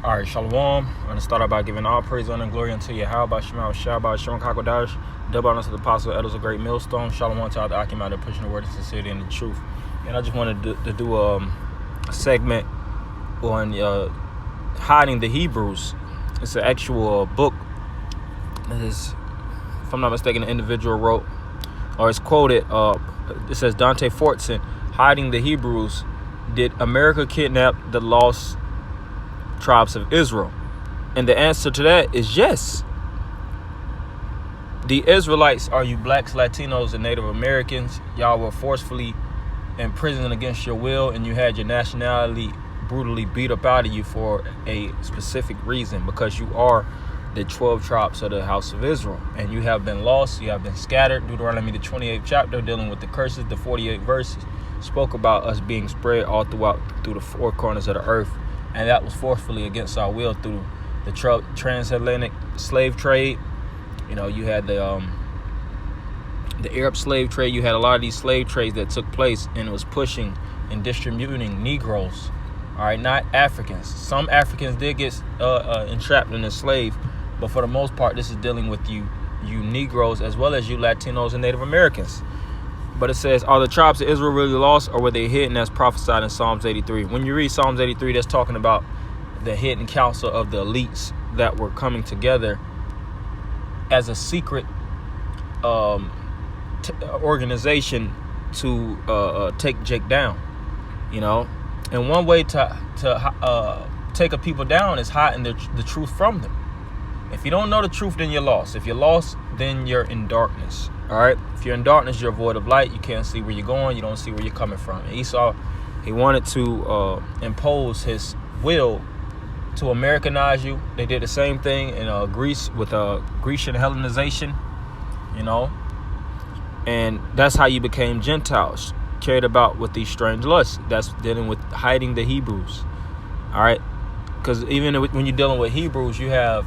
All right, Shalom. I'm going to start out by giving all praise, honor, and glory unto Yahweh, Shema, Shabbat, Shalom, Kakodash, double honor to the apostle, elders of great millstone, Shalom to all the Akim out there pushing the word of sincerity and the truth. And I just wanted to do a segment on hiding the Hebrews. It's an actual book that is, if I'm not mistaken, an individual wrote, or it's quoted. It says Dante Fortson, hiding the Hebrews. Did America kidnap the lost tribes of Israel? And the answer to that is yes. The Israelites are you blacks, Latinos, and Native Americans. Y'all were forcefully imprisoned against your will, and you had your nationality brutally beat up out of you for a specific reason, because you are the 12 tribes of the house of Israel, and you have been lost, you have been scattered. Deuteronomy, the 28th chapter, dealing with the curses, the 48 verses, spoke about us being spread all through the four corners of the earth. And that was forcefully against our will through the transatlantic slave trade. You know, you had the Arab slave trade. You had a lot of these slave trades that took place, and it was pushing and distributing Negroes. All right, not Africans. Some Africans did get entrapped and enslaved, but for the most part, this is dealing with you Negroes as well as you Latinos and Native Americans. But it says, are the tribes of Israel really lost, or were they hidden as prophesied in Psalms 83? When you read Psalms 83, that's talking about the hidden counsel of the elites that were coming together as a secret organization to take Jake down, you know. And one way to take a people down is hiding the truth from them. If you don't know the truth, then you're lost. If you're lost, then you're in darkness. All right. If you're in darkness, you're void of light. You can't see where you're going. You don't see where you're coming from. And Esau, he wanted to impose his will to Americanize you. They did the same thing in Greece with Grecian Hellenization, you know. And that's how you became Gentiles, carried about with these strange lusts. That's dealing with hiding the Hebrews. All right. Because even when you're dealing with Hebrews, you have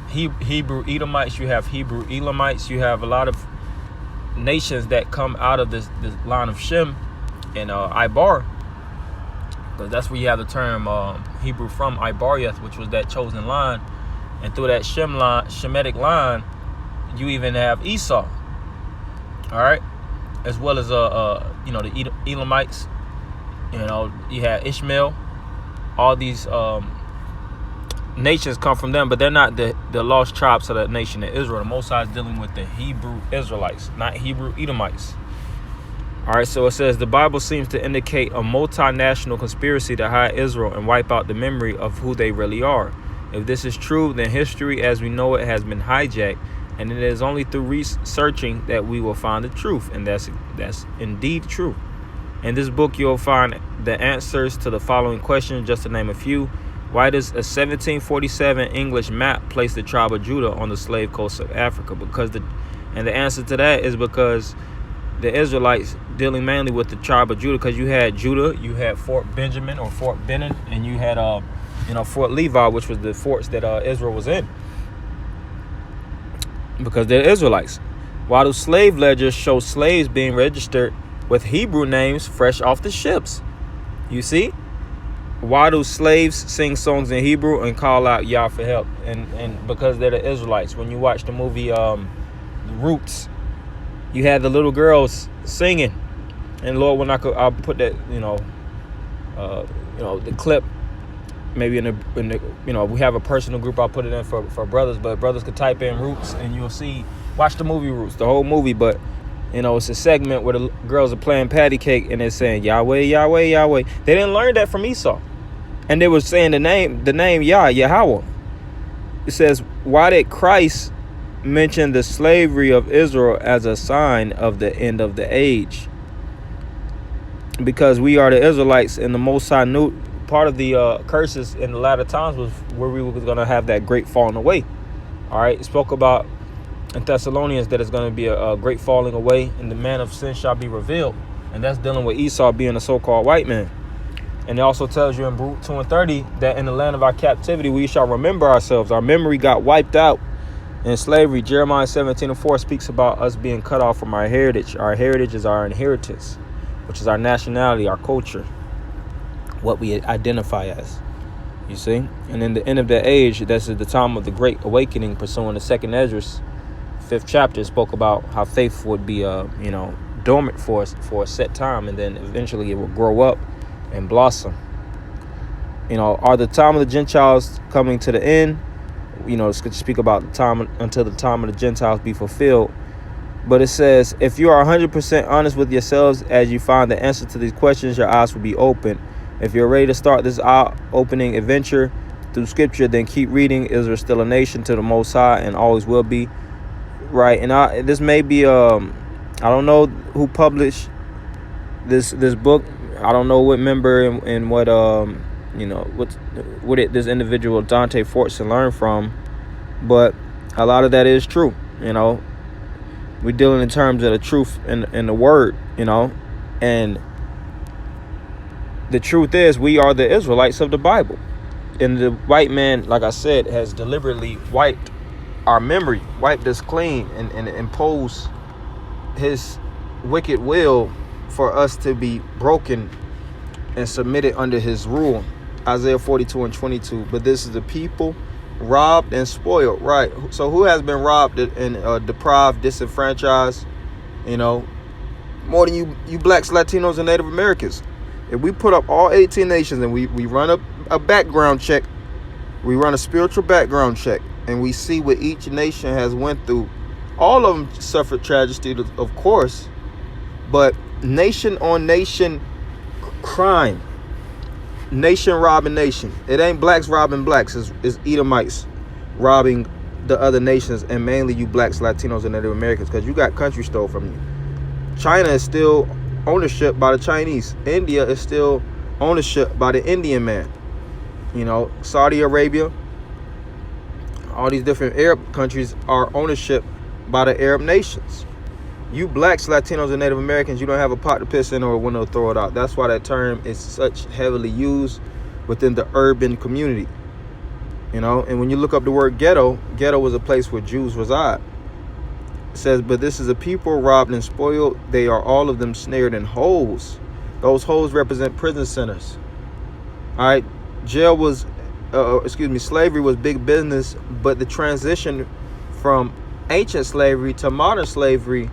Hebrew Edomites, you have Hebrew Elamites, you have a lot of nations that come out of this line of Shem and Ibar, because that's where you have the term Hebrew from Ibariath, which was that chosen line. And through that Shemitic line, you even have Esau, all right, as well as the Elamites. You know, you have Ishmael. All these nations come from them, but they're not the lost tribes of the nation of Israel. The Most High is dealing with the Hebrew Israelites, not Hebrew Edomites. All right, so it says the Bible seems to indicate a multinational conspiracy to hide Israel and wipe out the memory of who they really are. If this is true, then history as we know it has been hijacked, and it is only through researching that we will find the truth, and that's indeed true. In this book, you'll find the answers to the following questions, just to name a few. Why does a 1747 English map place the tribe of Judah on the slave coast of Africa? And the answer to that is because the Israelites dealing mainly with the tribe of Judah, because you had Judah, you had Fort Benjamin or Fort Benin, and you had Fort Levi, which was the forts that Israel was in, because they're Israelites. Why do slave ledgers show slaves being registered with Hebrew names fresh off the ships? You see? Why do slaves sing songs in Hebrew and call out Yah for help? And because they're the Israelites. When you watch the movie Roots, you had the little girls singing. And Lord, when I'll put that, the clip, maybe in the we have a personal group, I'll put it in for brothers, but brothers could type in Roots and you'll watch the movie Roots, the whole movie. But it's a segment where the girls are playing patty cake and they're saying Yahweh, Yahweh, Yahweh. They didn't learn that from Esau. And they were saying the name Yahweh. It says, why did Christ mention the slavery of Israel as a sign of the end of the age? Because we are the Israelites, and the Most High knew part of the curses in the latter times was where we were going to have that great falling away. All right. It spoke about in Thessalonians that it's going to be a great falling away, and the man of sin shall be revealed. And that's dealing with Esau being a so-called white man. And it also tells you in Baruch 2 and 30 that in the land of our captivity, we shall remember ourselves. Our memory got wiped out in slavery. Jeremiah 17 and 4 speaks about us being cut off from our heritage. Our heritage is our inheritance, which is our nationality, our culture, what we identify as. You see? And in the end of that age, that's at the time of the Great Awakening, pursuing the second Esdras, 5th chapter, spoke about how faith would be, dormant for a set time, and then eventually it will grow up and blossom. Are the time of the Gentiles coming to the end? It's going to speak about the time until the time of the Gentiles be fulfilled. But it says, if you are 100% honest with yourselves as you find the answer to these questions, your eyes will be open. If you're ready to start this eye-opening adventure through Scripture, then keep reading. Israel still a nation to the Most High and always will be. Right, and this may be, I don't know who published this book. I don't know what member and what, this individual Dante Fortson learned from. But a lot of that is true, We're dealing in terms of the truth and the word, and the truth is we are the Israelites of the Bible. And the white man, like I said, has deliberately wiped our memory, wiped us clean, and imposed his wicked will for us to be broken and submitted under his rule. Isaiah 42:22. But this is the people robbed and spoiled. Right. So who has been robbed and deprived, disenfranchised? More than you blacks, Latinos, and Native Americans. If we put up all 18 nations and we run a background check, we run a spiritual background check, and we see what each nation has went through, all of them suffered tragedy, of course, but nation on nation crime, nation robbing nation. It ain't blacks robbing blacks. It's Edomites robbing the other nations, and mainly you blacks, Latinos, and Native Americans, because you got country stole from you. China is still ownership by the Chinese. India is still ownership by the Indian man. Saudi Arabia, all these different Arab countries are ownership by the Arab nations. You blacks, Latinos, and Native Americans, you don't have a pot to piss in or a window to throw it out. That's why that term is such heavily used within the urban community. And when you look up the word ghetto was a place where Jews reside. It says, but this is a people robbed and spoiled. They are all of them snared in holes. Those holes represent prison centers. All right. Slavery was big business, but the transition from ancient slavery to modern slavery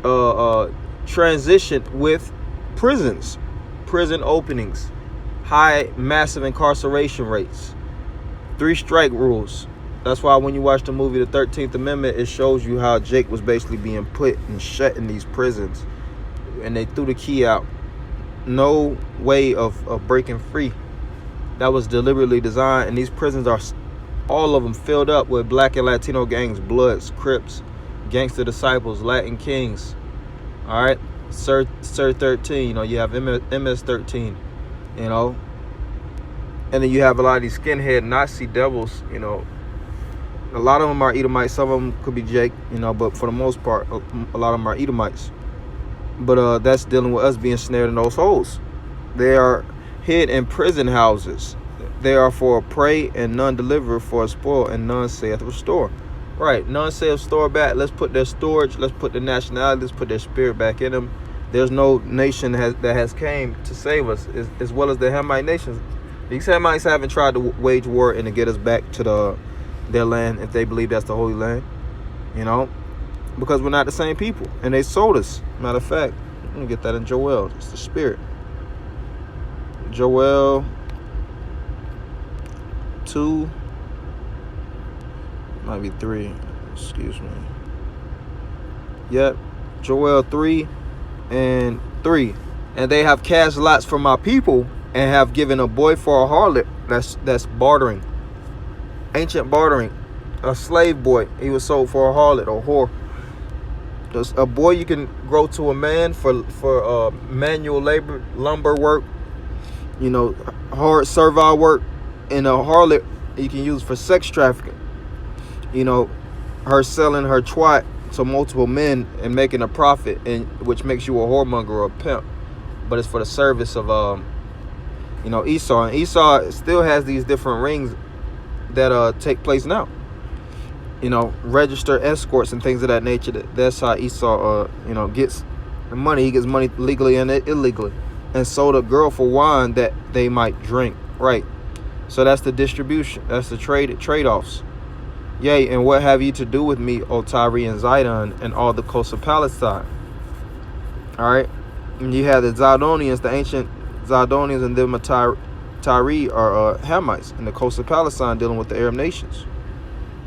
transitioned with prisons, prison openings, high, massive incarceration rates, 3-strike rules. That's why when you watch the movie The 13th Amendment, it shows you how Jake was basically being put and shut in these prisons, and they threw the key out. No way of breaking free. That was deliberately designed, and these prisons are all of them filled up with black and Latino gangs, Bloods, Crips, Gangster Disciples, Latin Kings. All right, Sir 13. You have MS-13. And then you have a lot of these skinhead Nazi devils. A lot of them are Edomites. Some of them could be Jake. But for the most part, a lot of them are Edomites. But that's dealing with us being snared in those holes. They are hid in prison houses. They are for a prey, and none deliver, for a spoil, and none saith restore. Right, none saith restore back. Let's put their storage, let's put their nationality, let's put their spirit back in them. There's no nation that has came to save us, as well as the Hamite nations. These Hamites haven't tried to wage war and to get us back to their land, if they believe that's the Holy Land. Because we're not the same people, and they sold us. Matter of fact, let me get that in Joel. It's the spirit. Joel 2, might be 3, excuse me. Yep, Joel 3 and 3. And they have cast lots for my people, and have given a boy for a harlot. That's bartering, ancient bartering. A slave boy, he was sold for a harlot or whore. A boy you can grow to a man for manual labor, lumber work, hard servile work, and a harlot you can use for sex trafficking. Her selling her twat to multiple men and making a profit, and which makes you a whoremonger or a pimp. But it's for the service of Esau. And Esau still has these different rings that take place now. Register escorts and things of that nature. That's how Esau gets the money. He gets money legally and illegally, and sold a girl for wine that they might drink. Right. So that's the distribution. That's the trade-offs. Yea, and what have ye to do with me, O Tyre and Zidon, and all the coast of Palestine? All right. And you have the Zidonians, the ancient Zidonians, and them of Tyre are Hamites in the coast of Palestine, dealing with the Arab nations.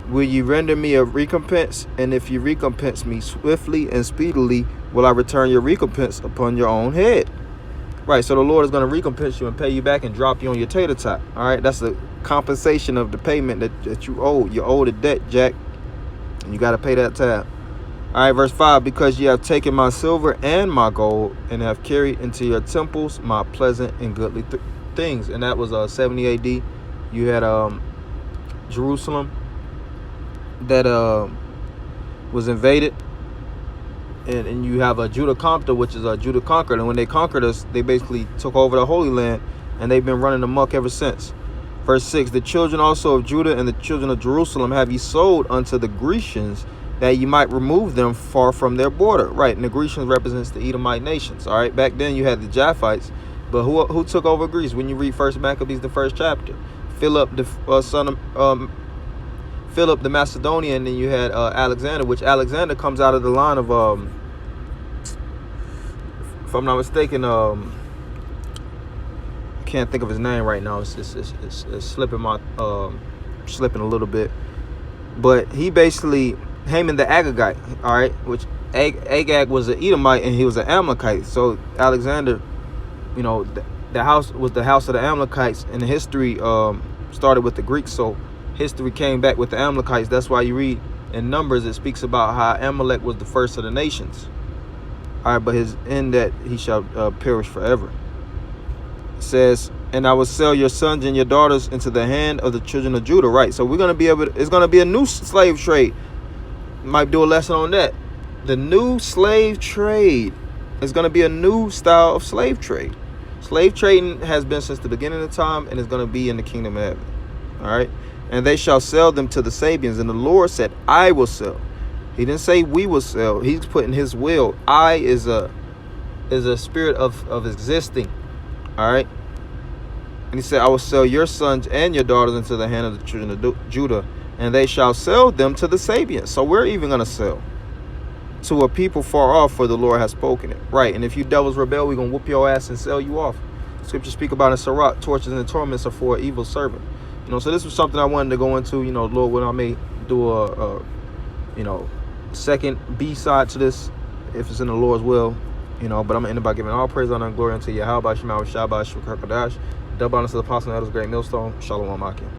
Will you render me a recompense? And if you recompense me swiftly and speedily, will I return your recompense upon your own head? Right, so the Lord is going to recompense you and pay you back and drop you on your tater tot. All right, that's the compensation of the payment that you owe. You owe the debt, Jack, and you got to pay that tab. All right, verse 5, because you have taken my silver and my gold and have carried into your temples my pleasant and goodly things. And that was 70 AD. You had Jerusalem that was invaded. And you have a Judah Compta, which is Judah conquered. And when they conquered us, they basically took over the Holy Land, and they've been running amok ever since. Verse 6, the children also of Judah and the children of Jerusalem have ye sold unto the Grecians, that ye might remove them far from their border. Right, and the Grecians represents the Edomite nations. All right, back then you had the Japhites, but who took over Greece? When you read First Maccabees, the first chapter, Philip, the son of Philip the Macedonian, and then you had Alexander, which Alexander comes out of the line of if I'm not mistaken, I can't think of his name right now. It's slipping a little bit. But he basically, Haman the Agagite, all right, which Agag was an Edomite and he was an Amalekite. So Alexander, you know, the house was the house of the Amalekites, and the history started with the Greeks. So history came back with the Amalekites. That's why you read in Numbers, it speaks about how Amalek was the first of the nations. All right, but his end that he shall perish forever. It says, and I will sell your sons and your daughters into the hand of the children of Judah. Right, so we're going to be able to, it's going to be a new slave trade. Might do a lesson on that. The new slave trade is going to be a new style of slave trade. Slave trading has been since the beginning of time, and is going to be in the kingdom of heaven. All right, and they shall sell them to the Sabians, and the Lord said, I will sell. He didn't say we will sell. He's putting his will. I is a spirit of existing. All right. And he said, I will sell your sons and your daughters into the hand of the children of Judah, and they shall sell them to the Sabians. So we're even going to sell to a people far off, for the Lord has spoken it. Right. And if you devils rebel, we're going to whoop your ass and sell you off. Scripture speak about in Sirach, tortures and torments are for an evil servant. You know, so this was something I wanted to go into, you know, Lord, when I may do a second B-side to this, if it's in the Lord's will, you know. But I'm going to end it by giving all praise, honor, and glory unto Yahweh, Shema, Shabbat, Shukar, Kadash, double honor to the apostle and elders, great millstone, Shalom, Akim.